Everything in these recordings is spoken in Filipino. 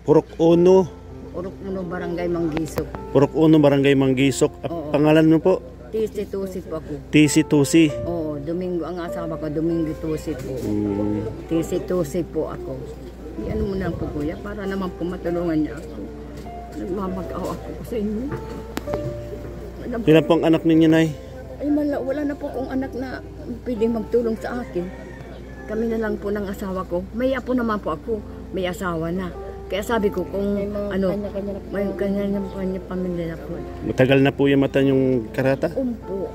Purok Uno. Purok Uno, Barangay Manggisok. Purok Uno, Barangay Manggisok. Oo. Pangalan mo po? Tisi Tusi po ako. Tisi Tusi. Oo, Domingo ang asawa ko, Domingo Tusi po. Tisi Tusi po ako. Yan mo na po kuya, para naman po matulungan niya ako. Nagmamag-aw ako sa inyo. Ilan po ang anak ninyo, Nay? Ay wala na po akong anak na pwedeng magtulong sa akin. Kami na lang po ng asawa ko. May apo naman po ako, may asawa na. Kaya sabi ko kung may kanya pamilya na po. Matagal na po yung mata yung karata? Po.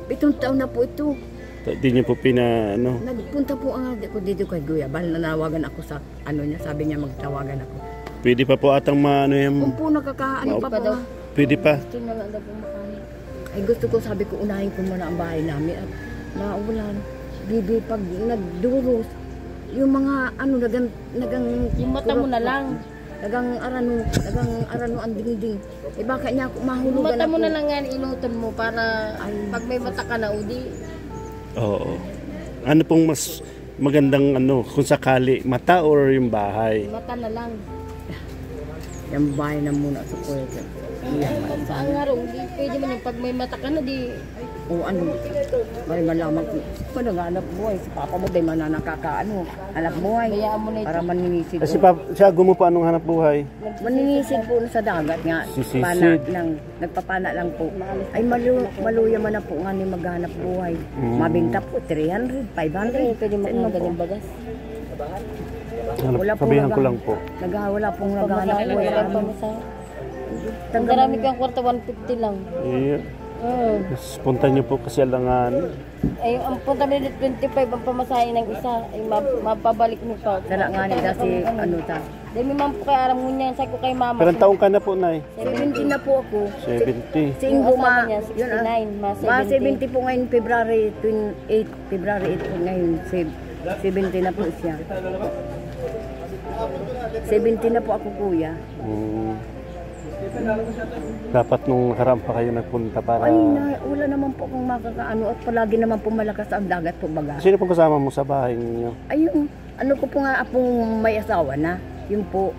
7 taon na po ito. Hindi niyo po Nagpunta po ako dito kay Kuya Bal, nanawagan ako sa niya, sabi niya magtawagan ako. Pwede pa po atang yung... Po, nakakaano pa po. Pwede pa. Ay gusto ko, sabi ko, unahin ko muna ang bahay namin at naulan. Bibi, pag nagduros, yung mga yung mata mo na lang. Nagang arano ang dingding. Eh baka niya ako mahulugan ako. Mata mo na lang yan, inuton mo para pag may mata ka na udi. Oo. Ano pong mas magandang kung sakali, mata or yung bahay? Mata na lang. Yung bahay na muna sa kuya. Ang araw, pwede man yung pag may mata ka na di... May malaman ko. Paano nga anak buhay? Si papa mo, di man na anak buhay. Para maninisid. Kasi siya mo pa anong hanap buhay? Maninisid po sa dagat nga. Nagpapana lang po. Ay maluya man na po nga ni maghanap buhay. Mabinta po, 300, 500. Pwede mo kung ganyan bagas. Sabihan ko lang po. Wala pong naghanap buhay. Tanggalami kang kwarta, 150 lang. Iya. Punta niyo po kasi alangan. Ay, ang punta mo 25 ang pamasahe ng isa. Ay, mapabalik mo pa. Dala nga nila si ta. Demi man po kay aram mo niya. Sabi ko kay mama. Pero taong ka na po, Nay? 70 na po ako. 70. Si Ingo ma. 69. 70 po ngayon, February 28. February 8 po ngayon. 70 na po siya. 70 na po ako, kuya. Dapat nung harap pa kayo nagpunta para... Wala naman po akong makakaano at palagi naman po malakas ang dagat po baga. Sino po kasama mo sa bahay ninyo? Ayun, ko po nga apong may asawa na. Yun po.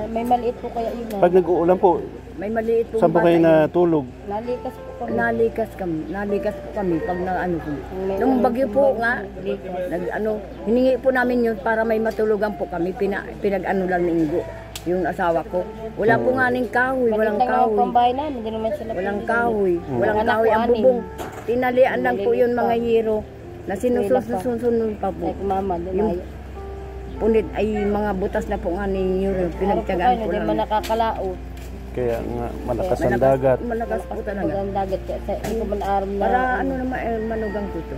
May maliit po kaya yun. Pag nag-uulan po, may maliit po. saan po kayo natulog? Nalikas po kami. Nalikas po kami pag po. Nung bagyo po nga, hiningi po namin yun para may matulugan po kami. Pinag-ano lang ni Ingo. Yung asawa ko. Wala po nga ning kahoy, walang kahoy. Walang kahoy. Walang kahoy ang bubong. Tinalian lang po yun mga hero na sinusunod pa po. Yung punit ay mga butas na po nga ni hero. Pinagtyagaan po lang. Kaya nga malakas ang dagat. Malakas po talaga. Ang dagat. Para manugang ko ito.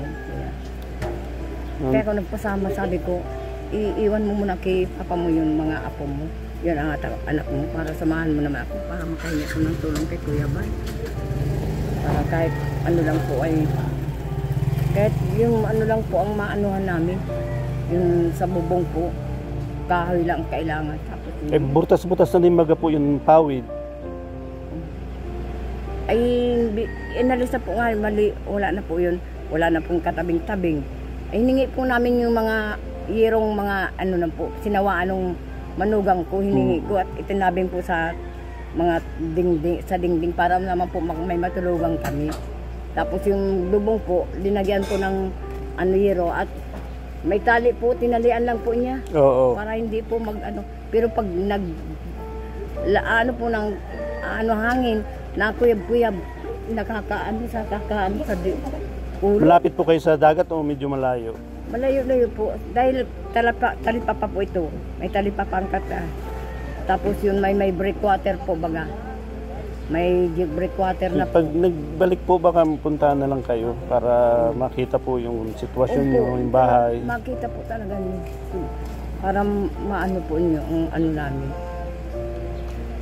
Kaya ako nagpasama, sabi ko, iiwan mo muna kay papa mo yung mga apo mo. Yan ang anak mo, para samahan mo naman ako, para makahingi ako ng tulong kay Kuya Bay. Para kahit lang po ay, kahit yung lang po ang maanuhan namin, yung sa bubong po, kahoy lang kailangan. Tapos butas-butas na din baga po yung pawid. Ay, inalisa po nga, wala na po yun, wala na pong katabing-tabing. Ay, hiningi po namin yung mga yerong mga na po, sinawaan nung manugang ko, hiningi ko at itinabing po sa mga dingding para naman po may matulugang kami. Tapos yung lubong po, linagyan po ng yero at may tali po, tinalian lang po niya. Oo. Para hindi po pero pag po ng hangin, nakuyab-kuyab, nakakaano sa ulo. Malapit po kayo sa dagat o medyo malayo? Malayo-layo po. Dahil talipa pa po ito. May talipa pa ang kata. Tapos yun may breakwater po baga. May breakwater na po. Pag nagbalik po baka puntahan na lang kayo para makita po yung sitwasyon nyo, yung bahay. Makita po talaga nyo. Para maano po nyo ang namin.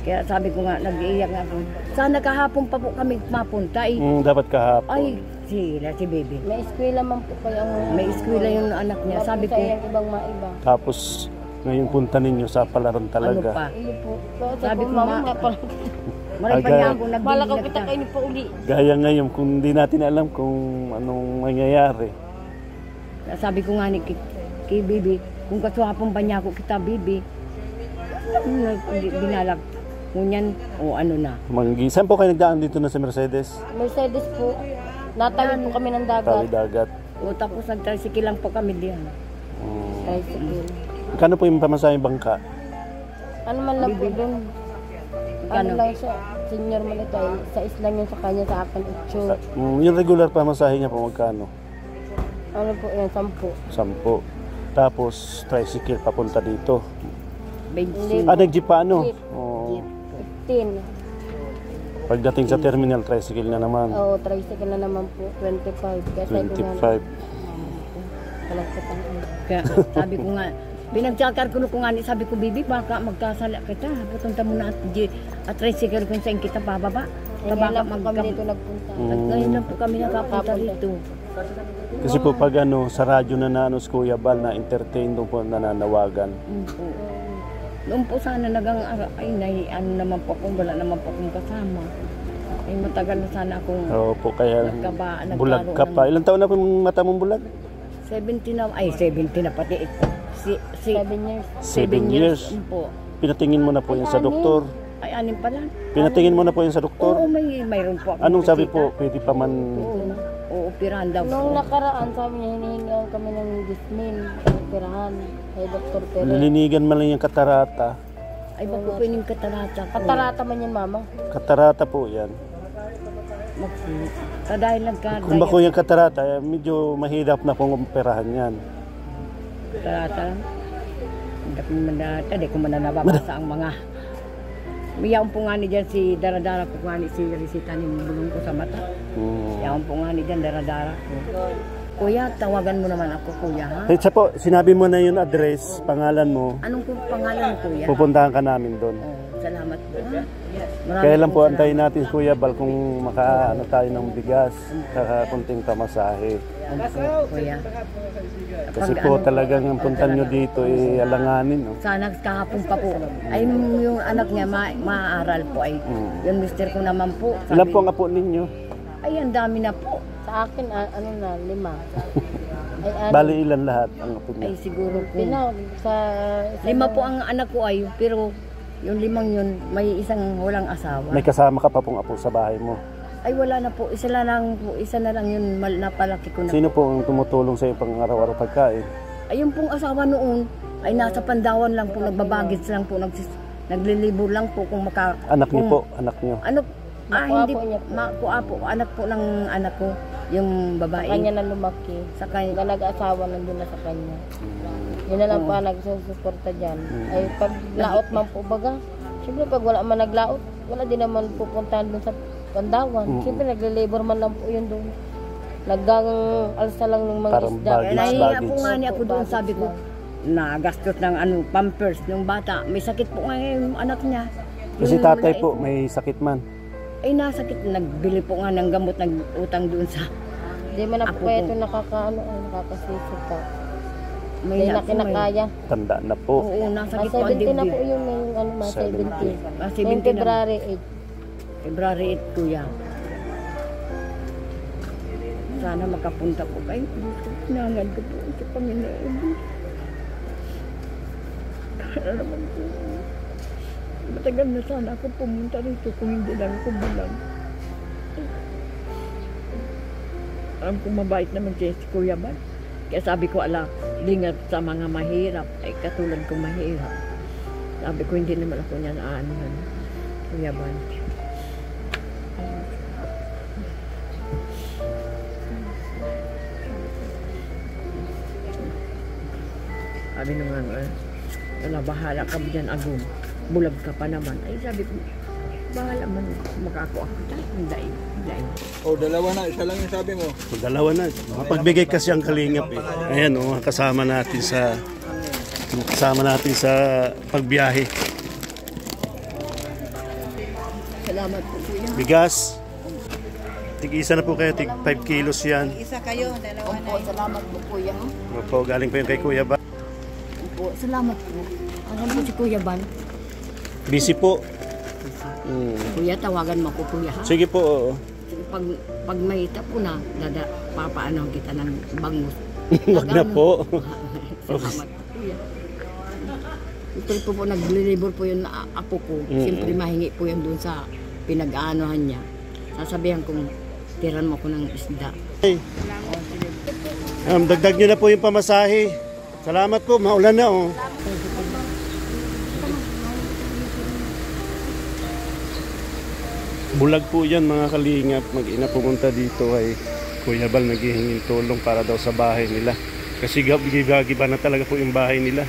Kaya sabi ko nga, nag-iiyak nga ako. Sana kahapon pa po kami mapunta. Dapat kahapon. Ay, si baby. May eskwela man po kayo. May eskwela yung anak niya. Sabi ko, ibang maiba. Tapos, ngayon punta ninyo sa palaran talaga. Ano pa? Sabi ko, maray pa niya ako nagdinig na. Gaya ngayon, kung hindi natin alam kung anong mangyayari. Sabi ko nga ni kay Bibi, kung kaswapong ba niya ako kita, Bibi, Binalag. Ngunyan, o ano na. Manggi. Saan po kayo nagdaan dito na sa Mercedes? Mercedes po. Natawid po kami ng dagat. Tawi dagat. O tapos nag-tricycle lang po kami diyan. Tricycle. Kano po yung pamasahing bangka? Ano man lang po doon. Ano Kano? lang siya, senior man ito. Sa islang yun sa kanya, sa akin 8. Yung regular pamasahe niya po magkano? Ano po yan, 10. 10. Tapos tricycle papunta dito. Bensin. Nag-jeep pa ano? Jeep. Oo. 15. Pagdating sa terminal, tricycle na naman. Oo, tricycle na naman po. 25. Kaya sabi ko nga, 25. walang katang. Kaya sabi ko nga, pinagtsakar ko nga, sabi ko, Bibi, baka magkasala kita. Pupunta mo na at tricycle kung saan kita bababa. Kaya Baka lang po kami dito nagpunta. At ngayon lang po kami nakapunta dito. Kasi po pag sa radyo na si Kuya Bal na entertain doon po nananawagan. Noon po sana ano naman po kung wala naman po akong kasama. Ay matagal na sana akong Oo po, kaya nagkaroon bulag ka pa. Ilang taon na po yung mata mong bulag? 70 na, 70 na pati. 7 years. 7 years. Po. Pinatingin mo na po yun sa doktor. Ay, anim pa lang. Pinatingin mo na po yun sa doktor. Oo, mayroon po ako. Anong sabi po? Pwede pa man... Oo, operahan daw. Nung nakaraan, sabi niya, hinihingihan kami ng dismin. Operahan. Kay Dr. Perez. Linigan man lang yung katarata. Ay, bako po yung katarata. Katarata man yan, mama. Katarata po yan. Dahil nagka... Kung bako yung katarata, medyo mahirap na pong operahan yan. Katarata lang. Hindi ko man nababasa ang mga... Miyaon po nga ni dyan si Daradara ko nga ni si Risita ni bulong ko sa mata. Miyaon po nga ni dyan Daradara ko. Kuya, tawagan mo naman ako, kuya, ha? Sa po, sinabi mo na yung address, pangalan mo. Anong pangalan, kuya? Pupuntahan ka namin doon. Oh, salamat po, ha? Maraming Kaya lang po, salamat. antayin natin Kuya Bal kung makaano tayo ng bigas, kakakunting pamasahe. Opo, kuya. Kasi po talagang ang puntan nyo dito ay alanganin. No? Sana kahapon pa po. Ay, yung anak niya maaaral po ay. Yung mister ko naman po. Ilan po ang apo ninyo? Ay, ang dami na po. Sa akin, 5. Ay, Bali ilan lahat ang apo Ay, niyo? siguro po. sa 5 po ang anak ko ay, pero yung 5 yun, may isang walang asawa. May kasama ka pa pong apo sa bahay mo. Ay, wala na po. Isa na lang yun, napalaki ko na. Sino po ang tumutulong sa iyo pang araw-araw pagkain? Ay, yung pong asawa noon, ay nasa Pandawan lang po, nagbabagits lang po, naglilibor lang po kung Anak niyo po, anak niyo. Ano? Makuha Hindi po niya po. po. Anak po ng anak ko, yung babae. kanya na lumaki. Sa kanya. Na nag-asawa nandun na sa kanya. Yun na lang pa nagsusuporta dyan. Ay pag laot man po baga, siyempre pag wala man naglaot, wala din naman pupuntahan dun sa Pandawan. Siyempre nagle-labor man lang po yun doon. Naggang alsa lang ng mga Parang isda. baggage. Nahiya po nga niya ako doon, sabi ko, nagastos ng pampers ng bata. May sakit po nga yung anak niya. Kasi Yung tatay maliit. po may sakit man. Ay, nasakit. Nagbili po nga ng gamot, nag-utang doon sa... Di man na Apo po kaya ko. ito nakakasisip ka. May Hindi na kinakaya. Tanda na po. Oo, nasakit po ang 70 na po dibdib. yun, yung mga 70. 70 Yung na. February February 8, kuya. Sana makapunta po kayo. Nangan ko po sa Panginoon. Para naman po. Matagal na sana ako pumunta rito kung hindi lang ako bilang. Alam ko mabait naman siya si Kuya Bal. Kaya sabi ko, lingat sa mga mahirap. Ay katulad ko mahirap. Sabi ko, hindi naman ako niya naanuhan. Kuya Bal. Sabi naman, bahala ka dyan, Agum. Bulag ka pa naman. Ay, sabi ko, bahala man, makako ako. Hindi. Dalawa na, isa lang yung sabi mo. Dalawa na. Mapagbigay kasi ang kalingap eh. Ayan o, kasama natin sa pagbiyahe. Salamat po, kuya. Bigas. Tig-isa na po kayo, tig 5 kilos yan. Isa kayo, dalawa na. Opo, salamat po, kuya. Opo, galing po yun kay Kuya Bal. Opo, salamat po. Alam po si Kuya Ban. Busy po. Kuya, tawagan mo ko, kuya, ha? Sige po. Oo. Pag may ita po na, papaano kita ng bangus. Wag na po. Salamat po, kuya. siyempre po naglilibor po yung apo ko. Siyempre mahingi po yun doon sa pinag-aanohan niya. Sasabihan kong tiran mo ko ng isda. Dagdag nyo na po yung pamasahe. Salamat po, maulan na oh. Bulag po yan mga kalingap. Mag-ina pumunta dito ay Kuya Bal naghihinging tulong para daw sa bahay nila. Kasi giba na talaga po yung bahay nila.